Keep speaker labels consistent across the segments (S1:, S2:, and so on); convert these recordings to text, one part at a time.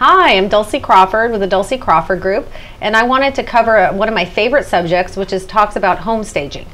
S1: Hi, I'm Dulcie Crawford with the Dulcie Crawford Group, and I wanted to cover one of my favorite subjects, which is talks about home staging.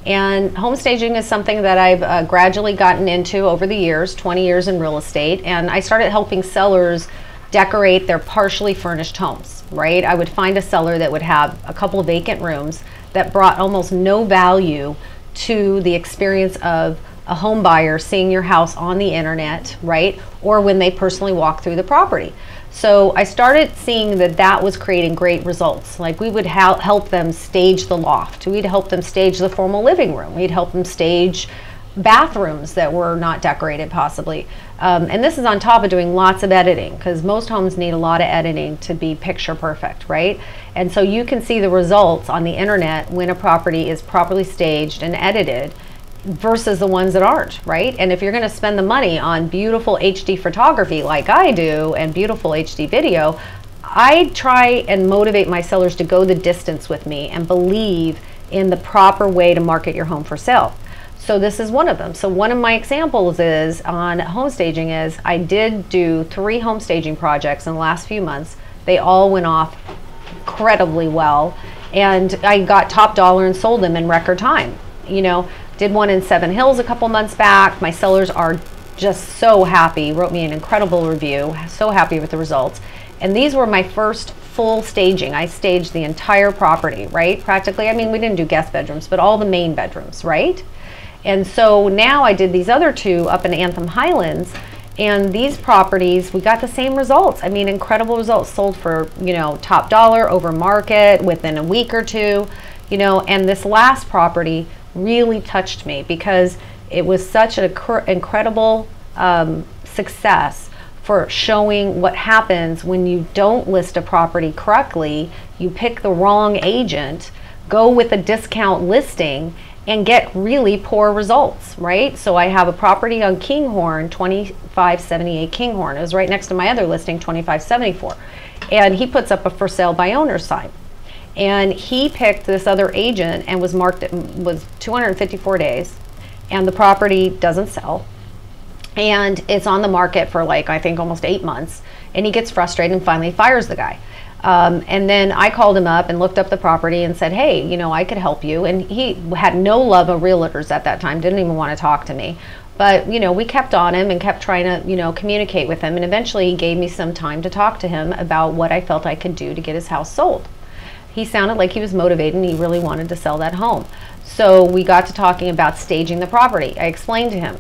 S1: And home staging is something that I've gradually gotten into over the years, 20 years in real estate, and I started helping sellers decorate their partially furnished homes, right? I would find a seller that would have a couple of vacant rooms that brought almost no value to the experience of a home buyer seeing your house on the internet, right? Or when they personally walk through the property. So I started seeing that that was creating great results. Like we would help them stage the loft. We'd help them stage the formal living room. We'd help them stage bathrooms that were not decorated possibly. And this is on top of doing lots of editing, because most homes need a lot of editing to be picture perfect, right? And so you can see the results on the internet when a property is properly staged and edited versus the ones that aren't, right? And if you're going to spend the money on beautiful HD photography like I do and beautiful HD video, I try and motivate my sellers to go the distance with me and believe in the proper way to market your home for sale. So this is one of them. So one of my examples is on home staging is I did do 3 home staging projects in the last few months. They all went off incredibly well, and I got top dollar and sold them in record time. You know, did one in Seven Hills a couple months back. My sellers are just so happy, wrote me an incredible review, so happy with the results. And these were my first full staging. I staged the entire property, right? Practically, I mean, we didn't do guest bedrooms, but all the main bedrooms, right? And so now I did these other 2 up in Anthem Highlands, and these properties, we got the same results. I mean, incredible results, sold for, you know, top dollar, over market, within a week or 2, you know. And this last property really touched me because it was such an incredible success for showing what happens when you don't list a property correctly. You pick the wrong agent, go with a discount listing, and get really poor results, right? So I have a property on Kinghorn, 2578 Kinghorn. It was right next to my other listing, 2574. And he puts up a for sale by owner sign. And he picked this other agent and was marked, it was 254 days, and the property doesn't sell. And it's on the market for like, I think almost 8 months. And he gets frustrated and finally fires the guy. And then I called him up and looked up the property and said, hey, you know, I could help you. And he had no love of realtors at that time, didn't even want to talk to me. But, you know, we kept on him and kept trying to, you know, communicate with him. And eventually he gave me some time to talk to him about what I felt I could do to get his house sold. He sounded like he was motivated and he really wanted to sell that home. So we got to talking about staging the property. I explained to him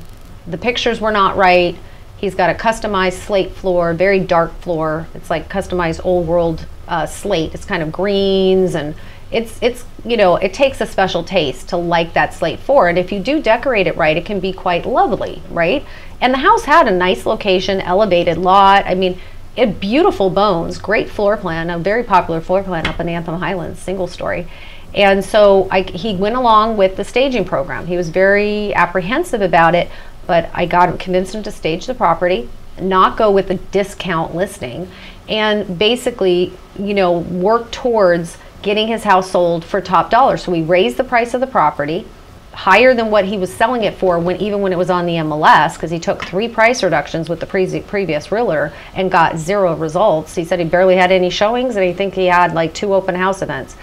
S1: the pictures were not right. He's got a customized slate floor, very dark floor. It's like customized old world slate. It's kind of greens, and it's you know, it takes a special taste to like that slate floor. And if you do decorate it right, it can be quite lovely, right? And the house had a nice location, elevated lot. I mean, it beautiful bones, great floor plan, a very popular floor plan up in Anthem Highlands, single story. And so he went along with the staging program. He was very apprehensive about it, but I convinced him to stage the property, not go with the discount listing, and basically, you know, work towards getting his house sold for top dollar. So we raised the price of the property higher than what he was selling it for even when it was on the MLS, because he took 3 price reductions with the previous realtor and got 0 results. He said he barely had any showings, and I think he had like 2 open house events,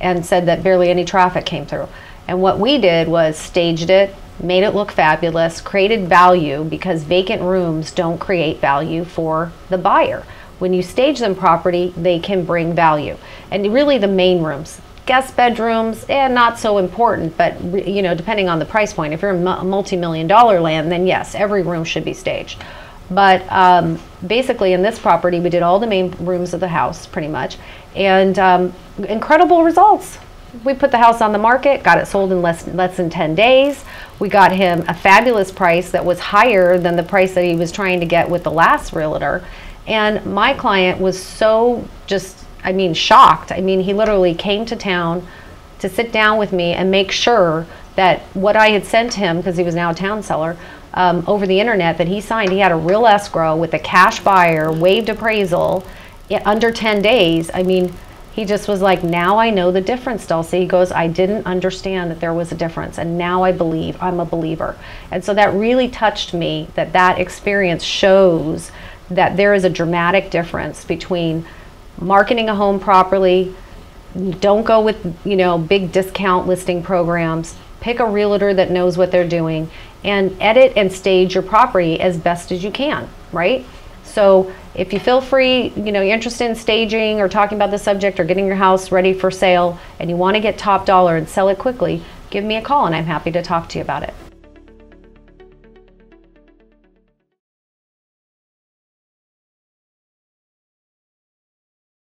S1: and said that barely any traffic came through. And what we did was staged it, made it look fabulous, created value, because vacant rooms don't create value for the buyer. When you stage them properly, they can bring value. And really the main rooms, guest bedrooms, and not so important, but you know, depending on the price point. If you're in multi-million-dollar land, then yes, every room should be staged. But basically in this property, we did all the main rooms of the house pretty much, and incredible results. We put the house on the market, got it sold in less than 10 days. We got him a fabulous price that was higher than the price that he was trying to get with the last realtor. And my client was so just, I mean, shocked. I mean, he literally came to town to sit down with me and make sure that what I had sent him, because he was now a town seller, over the internet, that he signed. He had a real escrow with a cash buyer, waived appraisal, under 10 days. I mean, he just was like, now I know the difference, Dulcie. He goes, I didn't understand that there was a difference, and now I believe. I'm a believer. And so that really touched me, that experience shows that there is a dramatic difference between marketing a home properly. Don't go with, big discount listing programs. Pick a realtor that knows what they're doing, and edit and stage your property as best as you can, right? So if you feel free, you're interested in staging or talking about the subject or getting your house ready for sale and you want to get top dollar and sell it quickly, give me a call and I'm happy to talk to you about it.